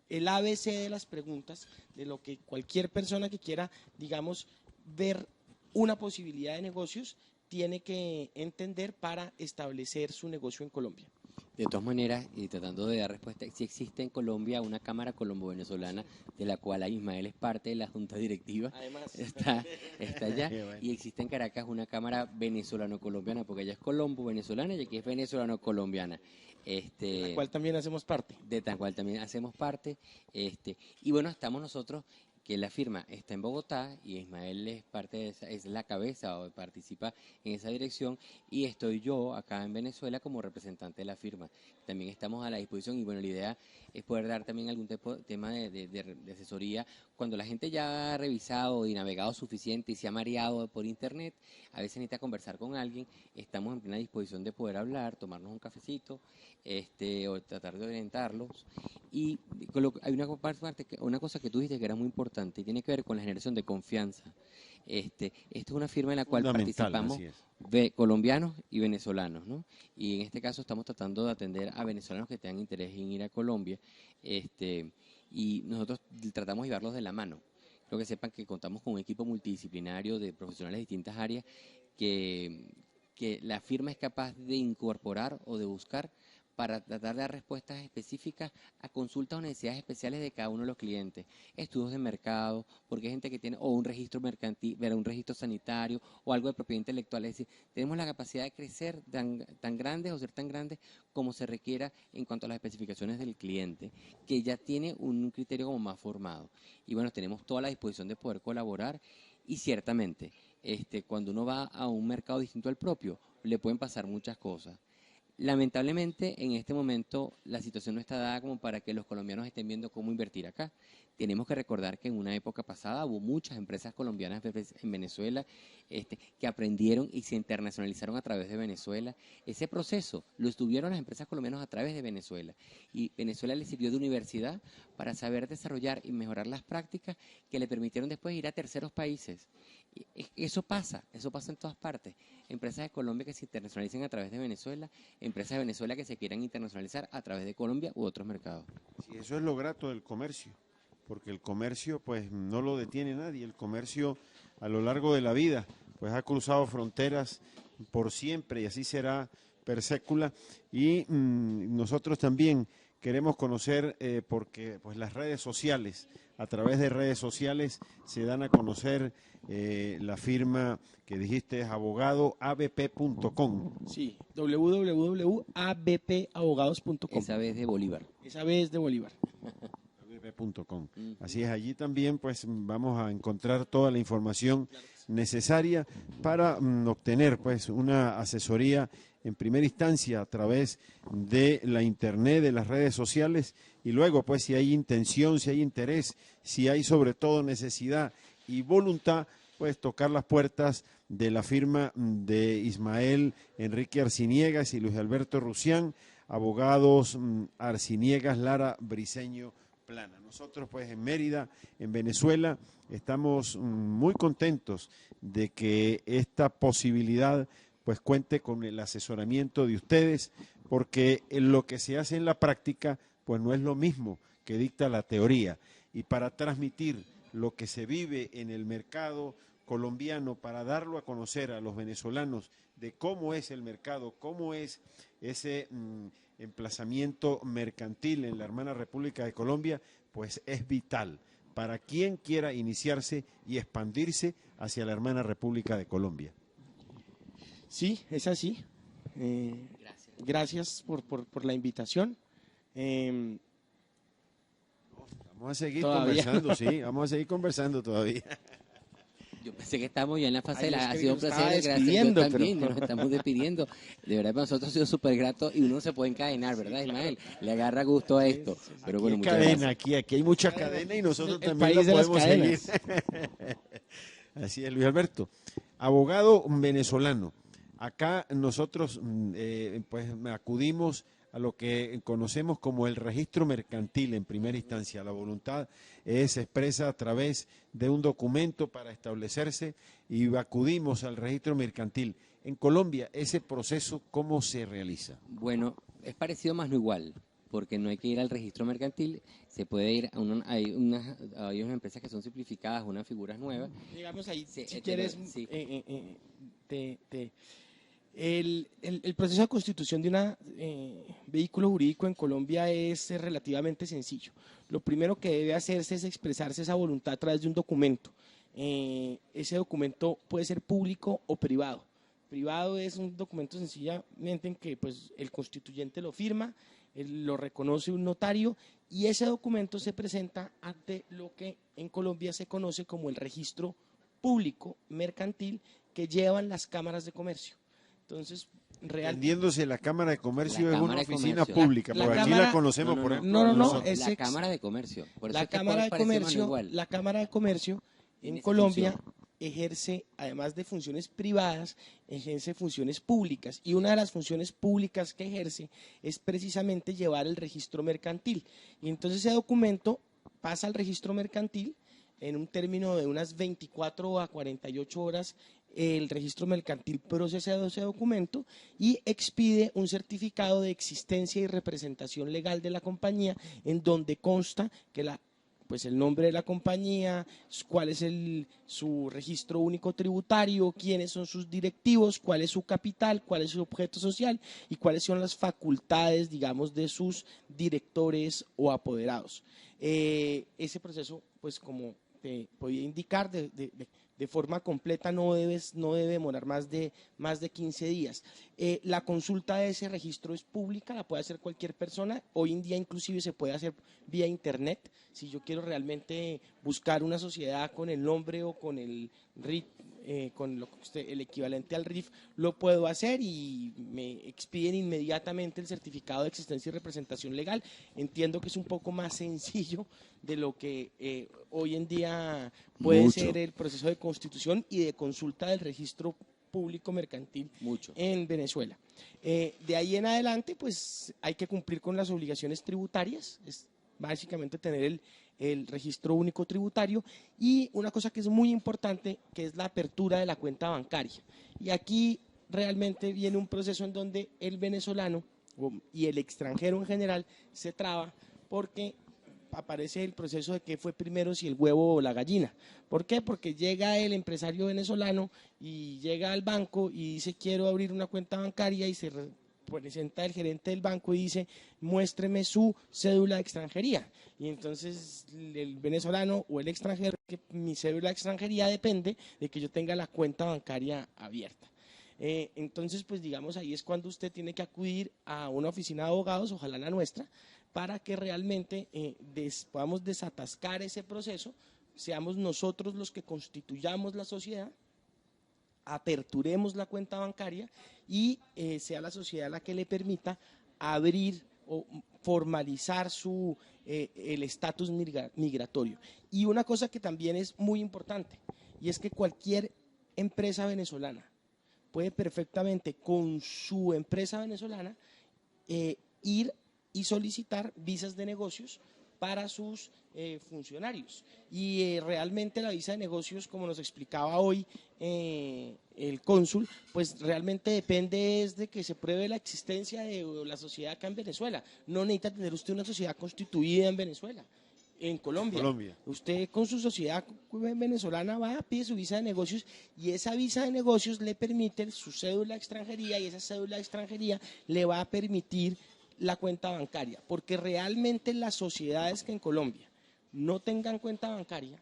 el ABC de las preguntas, de lo que cualquier persona que quiera, digamos, ver una posibilidad de negocios tiene que entender para establecer su negocio en Colombia. De todas maneras, y tratando de dar respuesta, sí existe en Colombia una Cámara Colombo-Venezolana, de la cual Ismael es parte de la Junta Directiva. Además, está allá. Y existe en Caracas una Cámara venezolano-colombiana, porque ella es colombo-venezolana y aquí es venezolano-colombiana. de la cual también hacemos parte. De la cual también hacemos parte. Y bueno, estamos nosotros, que la firma está en Bogotá y Ismael es parte de esa, es la cabeza o participa en esa dirección, y estoy yo acá en Venezuela como representante de la firma. También estamos a la disposición y bueno, la idea es poder dar también algún tema de asesoría cuando la gente ya ha revisado y navegado suficiente y se ha mareado por internet, a veces necesita conversar con alguien, estamos en plena disposición de poder hablar, tomarnos un cafecito, o tratar de orientarlos. Y hay una cosa que tú dijiste que era muy importante y tiene que ver con la generación de confianza. Esta es una firma en la cual participamos colombianos y venezolanos, ¿no? Y en este caso estamos tratando de atender a venezolanos que tengan interés en ir a Colombia, y nosotros tratamos de llevarlos de la mano. Creo que sepan que contamos con un equipo multidisciplinario de profesionales de distintas áreas que la firma es capaz de incorporar o de buscar para tratar de dar respuestas específicas a consultas o necesidades especiales de cada uno de los clientes. Estudios de mercado, porque hay gente que tiene o un registro mercantil, un registro sanitario o algo de propiedad intelectual. Es decir, tenemos la capacidad de crecer tan grandes o ser tan grandes como se requiera en cuanto a las especificaciones del cliente, que ya tiene un criterio como más formado. Y bueno, tenemos toda la disposición de poder colaborar y ciertamente, cuando uno va a un mercado distinto al propio, le pueden pasar muchas cosas. Lamentablemente, en este momento, la situación no está dada como para que los colombianos estén viendo cómo invertir acá. Tenemos que recordar que en una época pasada hubo muchas empresas colombianas en Venezuela que aprendieron y se internacionalizaron a través de Venezuela. Ese proceso lo estuvieron las empresas colombianas a través de Venezuela. Y Venezuela les sirvió de universidad para saber desarrollar y mejorar las prácticas que le permitieron después ir a terceros países. Eso pasa en todas partes. Empresas de Colombia que se internacionalicen a través de Venezuela, empresas de Venezuela que se quieran internacionalizar a través de Colombia u otros mercados. Sí, eso es lo grato del comercio, porque el comercio pues no lo detiene nadie. El comercio a lo largo de la vida pues ha cruzado fronteras por siempre y así será per sécula. Y nosotros también queremos conocer, porque pues las redes sociales, a través de redes sociales se dan a conocer la firma que dijiste es abogadoabp.com. Sí, www.abpabogados.com. Esa vez de Bolívar. Esa vez de Bolívar. abp.com. Así es, allí también pues vamos a encontrar toda la información necesaria para obtener pues una asesoría en primera instancia a través de la internet, de las redes sociales, y luego pues si hay intención, si hay interés, si hay sobre todo necesidad y voluntad, pues tocar las puertas de la firma de Ismael Enrique Arciniegas y Luis Alberto Rusián, abogados Arciniegas, Lara, Briceño, Plana. Nosotros pues en Mérida, en Venezuela, estamos muy contentos de que esta posibilidad pues cuente con el asesoramiento de ustedes, porque lo que se hace en la práctica pues no es lo mismo que dicta la teoría, y para transmitir lo que se vive en el mercado colombiano, para darlo a conocer a los venezolanos de cómo es el mercado, cómo es ese emplazamiento mercantil en la hermana República de Colombia, pues es vital para quien quiera iniciarse y expandirse hacia la hermana República de Colombia. Sí, es así. Gracias por la invitación. Vamos a seguir conversando, sí, vamos a seguir conversando todavía. Yo pensé que estábamos ya en la fase Ay, de la... es Ha que sido un yo placer, estaba gracias. Yo despidiendo, también, pero- nos estamos despidiendo. De verdad, para nosotros ha sido súper grato y uno se puede encadenar, ¿verdad, Ismael? Le agarra gusto a esto. Pero Aquí bueno, hay muchas cadena, gracias. aquí hay mucha cadena y nosotros El también país la de las podemos seguir. cadenas. Así es, Luis Alberto. Abogado venezolano. Acá nosotros pues acudimos a lo que conocemos como el registro mercantil en primera instancia. La voluntad se expresa a través de un documento para establecerse y acudimos al registro mercantil. En Colombia, ese proceso, ¿cómo se realiza? Bueno, es parecido más no igual, porque no hay que ir al registro mercantil, se puede ir a hay unas empresas que son simplificadas, unas figuras nuevas. Digamos ahí, Sí, si quieres, sí. El proceso de constitución de un vehículo jurídico en Colombia es relativamente sencillo. Lo primero que debe hacerse es expresarse esa voluntad a través de un documento. Ese documento puede ser público o privado. Privado es un documento sencillamente en que pues, el constituyente lo firma, lo reconoce un notario y ese documento se presenta ante lo que en Colombia se conoce como el registro público mercantil que llevan las cámaras de comercio. Entonces, Entendiéndose, la Cámara de Comercio La es una Cámara de oficina Comercio. pública, La porque aquí Cámara- la conocemos, No, por no, ejemplo. no, nosotros. es la ex- Cámara de Comercio. Por eso La es que Cámara de parece más no Comercio, igual. la Cámara de Comercio Tiene en esa Colombia función. ejerce, además de funciones privadas, ejerce funciones públicas. Y una de las funciones públicas que ejerce es precisamente llevar el registro mercantil. Y entonces ese documento pasa al registro mercantil en un término de unas 24 a 48 horas. El registro mercantil procesa ese documento y expide un certificado de existencia y representación legal de la compañía en donde consta que pues el nombre de la compañía, cuál es su registro único tributario, quiénes son sus directivos, cuál es su capital, cuál es su objeto social y cuáles son las facultades, digamos, de sus directores o apoderados. Ese proceso, pues como te podía indicar, de forma completa no debe demorar más de 15 días. La consulta de ese registro es pública, la puede hacer cualquier persona. Hoy en día inclusive se puede hacer vía internet. Si yo quiero realmente buscar una sociedad con el nombre o con el RIT, con el equivalente al RIF, lo puedo hacer y me expiden inmediatamente el certificado de existencia y representación legal. Entiendo que es un poco más sencillo de lo que hoy en día puede ser el proceso de constitución y de consulta del registro público mercantil en Venezuela. De ahí en adelante, pues hay que cumplir con las obligaciones tributarias, es básicamente tener el registro único tributario y una cosa que es muy importante, que es la apertura de la cuenta bancaria. Y aquí realmente viene un proceso en donde el venezolano y el extranjero en general se traba porque aparece el proceso de qué fue primero, si el huevo o la gallina. ¿Por qué? Porque llega el empresario venezolano y llega al banco y dice quiero abrir una cuenta bancaria y se presenta el gerente del banco y dice muéstreme su cédula de extranjería. Y entonces el venezolano o el extranjero, que mi cédula de extranjería depende de que yo tenga la cuenta bancaria abierta. Entonces, pues digamos, ahí es cuando usted tiene que acudir a una oficina de abogados, ojalá la nuestra, para que realmente podamos desatascar ese proceso, seamos nosotros los que constituyamos la sociedad, aperturemos la cuenta bancaria y sea la sociedad la que le permita abrir o formalizar el estatus migratorio. Y una cosa que también es muy importante, y es que cualquier empresa venezolana puede perfectamente con su empresa venezolana ir y solicitar visas de negocios para sus funcionarios. Y realmente la visa de negocios, como nos explicaba hoy el cónsul, pues realmente depende es de que se pruebe la existencia de la sociedad acá en Venezuela. No necesita tener usted una sociedad constituida en Venezuela. En Colombia. Usted con su sociedad venezolana va, pide su visa de negocios y esa visa de negocios le permite su cédula de extranjería y esa cédula de extranjería le va a permitir la cuenta bancaria, porque realmente las sociedades que en Colombia no tengan cuenta bancaria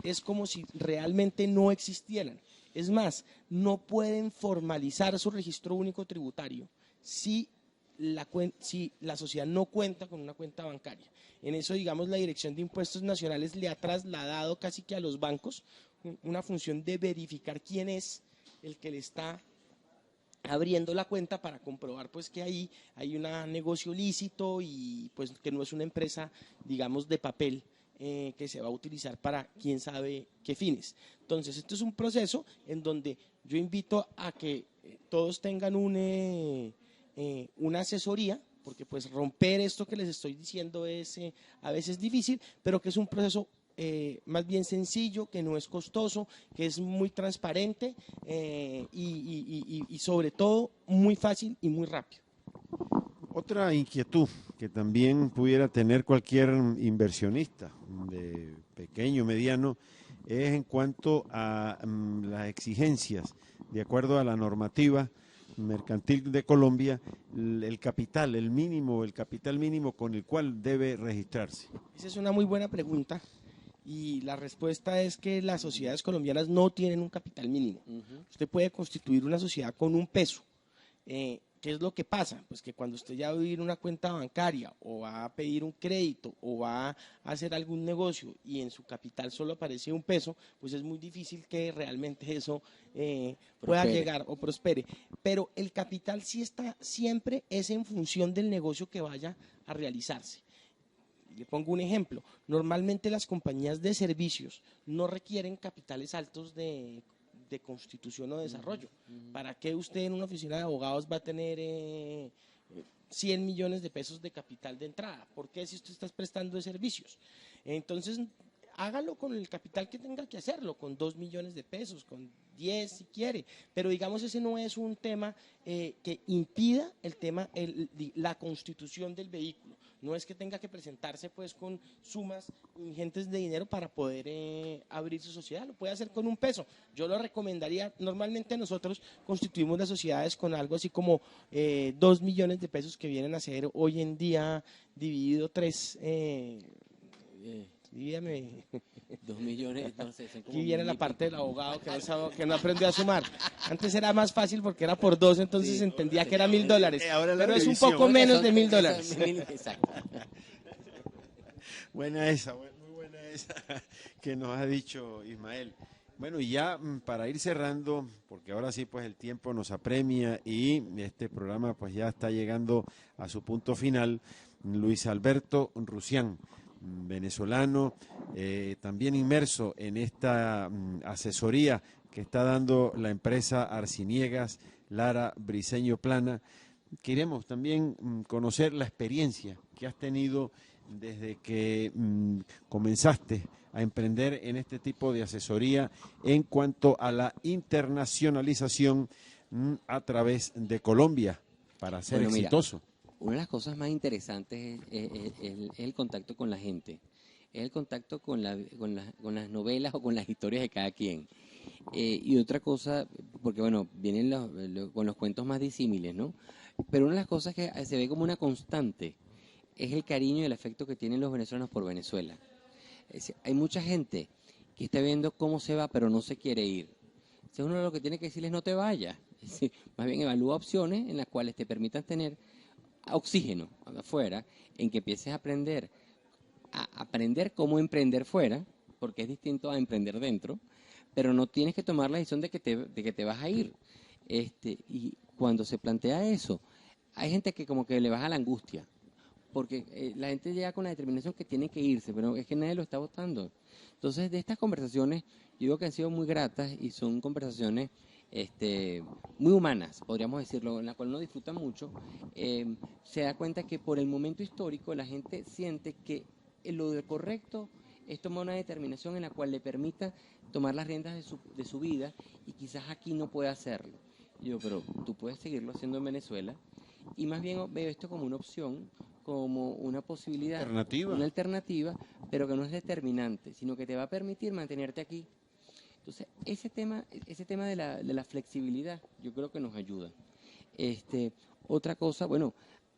es como si realmente no existieran. Es más, no pueden formalizar su registro único tributario si la sociedad no cuenta con una cuenta bancaria. En eso, digamos, la Dirección de Impuestos Nacionales le ha trasladado casi que a los bancos una función de verificar quién es el que le está abriendo la cuenta para comprobar pues que ahí hay un negocio lícito y pues que no es una empresa, digamos, de papel que se va a utilizar para quién sabe qué fines. Entonces, esto es un proceso en donde yo invito a que todos tengan una asesoría, porque pues romper esto que les estoy diciendo es a veces difícil, pero que es un proceso más bien sencillo, que no es costoso, que es muy transparente y sobre todo muy fácil y muy rápido. Otra inquietud que también pudiera tener cualquier inversionista de pequeño, mediano, es en cuanto a las exigencias, de acuerdo a la normativa mercantil de Colombia, el capital, el capital mínimo con el cual debe registrarse. Esa es una muy buena pregunta. Y la respuesta es que las sociedades colombianas no tienen un capital mínimo. Usted puede constituir una sociedad con un peso. ¿Qué es lo que pasa? Pues que cuando usted ya va a abrir una cuenta bancaria o va a pedir un crédito o va a hacer algún negocio y en su capital solo aparece un peso, pues es muy difícil que realmente eso pueda llegar o prospere. Pero el capital sí está siempre es en función del negocio que vaya a realizarse. Le pongo un ejemplo. Normalmente las compañías de servicios no requieren capitales altos de constitución o desarrollo. ¿Para qué usted en una oficina de abogados va a tener 100 millones de pesos de capital de entrada? ¿Por qué si usted está prestando de servicios? Entonces, hágalo con el capital que tenga que hacerlo, con 2 millones de pesos, con 10 si quiere, pero digamos ese no es un tema que impida la constitución del vehículo. No es que tenga que presentarse pues con sumas ingentes de dinero para poder abrir su sociedad, lo puede hacer con un peso. Yo lo recomendaría, normalmente nosotros constituimos las sociedades con algo así como 2 millones de pesos que vienen a ser hoy en día dividido 3, dígame. 2 millones, no sé, son como Aquí viene la parte del abogado que no aprendió a sumar. Antes era más fácil porque era por 2, entonces sí, entendía que era $1.000. Pero es un poco menos de $1.000. Exacto. Buena esa, muy buena esa que nos ha dicho Ismael. Bueno, y ya para ir cerrando, porque ahora sí pues el tiempo nos apremia y este programa pues ya está llegando a su punto final, Luis Alberto Rusián, venezolano, también inmerso en esta asesoría que está dando la empresa Arciniegas Lara Briceño Plana. Queremos también conocer la experiencia que has tenido desde que comenzaste a emprender en este tipo de asesoría en cuanto a la internacionalización a través de Colombia para ser exitoso. Mira, una de las cosas más interesantes es el contacto con la gente, es el contacto con las novelas o con las historias de cada quien. Y otra cosa, porque bueno, vienen con los cuentos más disímiles, ¿no? Pero una de las cosas que se ve como una constante es el cariño y el afecto que tienen los venezolanos por Venezuela. Hay mucha gente que está viendo cómo se va, pero no se quiere ir. Entonces uno lo que tiene que decirles es no te vayas. Es decir, más bien evalúa opciones en las cuales te permitan tener oxígeno afuera, en que empieces a aprender cómo emprender fuera, porque es distinto a emprender dentro, pero no tienes que tomar la decisión de que te vas a ir. Y cuando se plantea eso, hay gente que como que le baja la angustia, porque la gente llega con la determinación que tiene que irse, pero es que nadie lo está votando. Entonces, de estas conversaciones, yo digo que han sido muy gratas y son conversaciones muy humanas, podríamos decirlo, en la cual uno disfruta mucho. Se da cuenta que por el momento histórico la gente siente que lo correcto es tomar una determinación en la cual le permita tomar las riendas de su vida y quizás aquí no puede hacerlo. Yo, pero tú puedes seguirlo haciendo en Venezuela y más bien veo esto como una opción, como una posibilidad, una alternativa, pero que no es determinante, sino que te va a permitir mantenerte aquí. Entonces, ese tema de la flexibilidad, yo creo que nos ayuda. Otra cosa, bueno,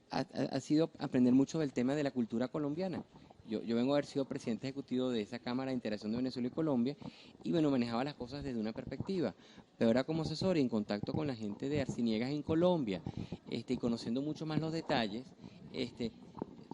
ha sido aprender mucho del tema de la cultura colombiana. Yo vengo a haber sido presidente ejecutivo de esa Cámara de Integración de Venezuela y Colombia y bueno, manejaba las cosas desde una perspectiva, pero ahora como asesor y en contacto con la gente de Arciniegas en Colombia, y conociendo mucho más los detalles,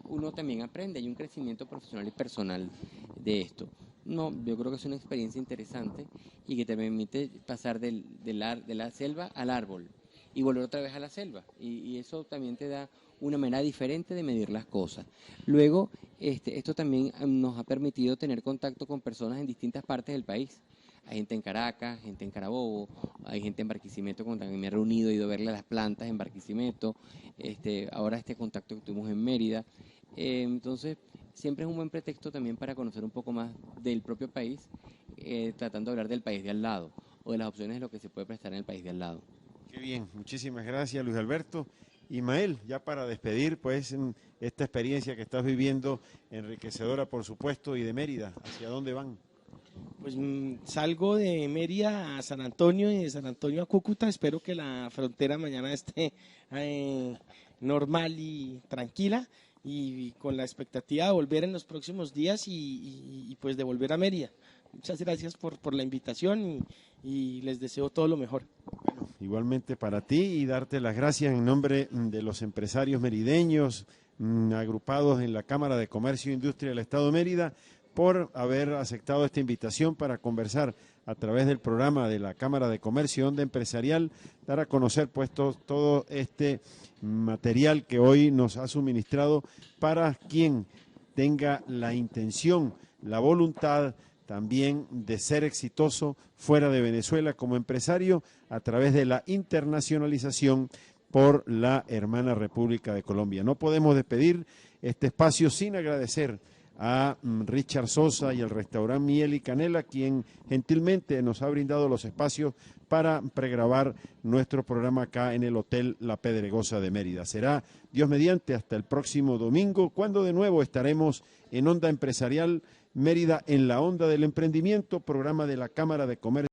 uno también aprende, hay un crecimiento profesional y personal de esto. No, yo creo que es una experiencia interesante y que te permite pasar de la selva al árbol y volver otra vez a la selva. Y eso también te da una manera diferente de medir las cosas. Luego, esto también nos ha permitido tener contacto con personas en distintas partes del país. Hay gente en Caracas, gente en Carabobo, hay gente en Barquisimeto con quien me he reunido, he ido a verle las plantas en Barquisimeto, ahora este contacto que tuvimos en Mérida. Entonces, siempre es un buen pretexto también para conocer un poco más del propio país, tratando de hablar del país de al lado o de las opciones de lo que se puede prestar en el país de al lado. Qué bien, muchísimas gracias, Luis Alberto. Ismael, ya para despedir, pues, esta experiencia que estás viviendo, enriquecedora, por supuesto, y de Mérida, ¿hacia dónde van? Pues salgo de Mérida a San Antonio y de San Antonio a Cúcuta. Espero que la frontera mañana esté normal y tranquila, y con la expectativa de volver en los próximos días y pues de volver a Mérida. Muchas gracias por la invitación y les deseo todo lo mejor. Bueno, igualmente para ti, y darte las gracias en nombre de los empresarios merideños agrupados en la Cámara de Comercio e Industria del Estado de Mérida, por haber aceptado esta invitación para conversar a través del programa de la Cámara de Comercio Onda Empresarial, dar a conocer pues todo este material que hoy nos ha suministrado para quien tenga la intención, la voluntad también de ser exitoso fuera de Venezuela como empresario a través de la internacionalización por la hermana República de Colombia. No podemos despedir este espacio sin agradecer a Richard Sosa y el restaurante Miel y Canela, quien gentilmente nos ha brindado los espacios para pregrabar nuestro programa acá en el Hotel La Pedregosa de Mérida. Será, Dios mediante, hasta el próximo domingo, cuando de nuevo estaremos en Onda Empresarial Mérida, en la Onda del Emprendimiento, programa de la Cámara de Comercio